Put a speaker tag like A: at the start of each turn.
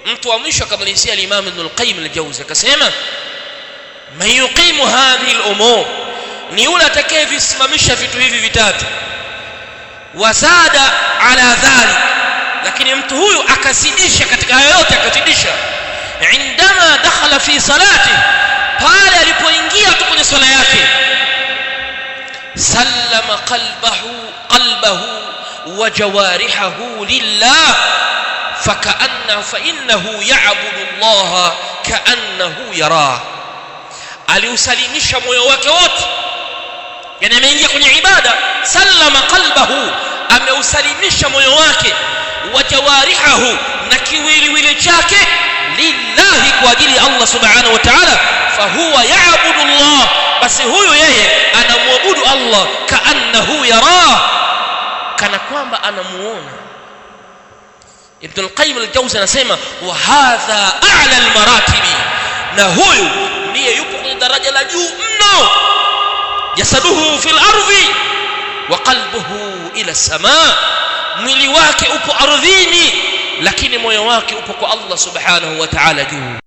A: mtu wa mwisho akamalizia al-Imam Ibn al-Qayyim al-Jawzi akasema man yuqimu hadhihi al-umur, ni yule atakayevisimamisha vitu hivi vitatu, wazada ala dhalik, lakini mtu huyu akazidisha katika hayo yote, akazidisha indama dakhala fi salati, pale alipoingia tu kwenye swala yake, sallama qalbahu wa jawarihahu lillah فإنه يعبد الله كأنه يراه. aliusalimisha moyo wake wote, yani ameingia kwenye ibada. Sallama qalbahu, ameusalimisha moyo wake, wa jawarihahu, na kiwiliwili chake, lillahi, kwa ajili ya Allah subhanahu wa ta'ala. Fahuwa ya'budu Allah, basi huyu yeye anamwabudu Allah, kaannahu yarah, kana kwamba anamuona. Ibn al-Qayyim al-Jawzi anasema wa hadha a'la al-maratibi, na huyu ndiye yupo kwenye daraja la juu mno. Jasaduhu fil ardhi wa qalbuhu ila as-samaa, mwili wake upo ardhini lakini moyo wake upo kwa Allah subhanahu wa ta'ala juu.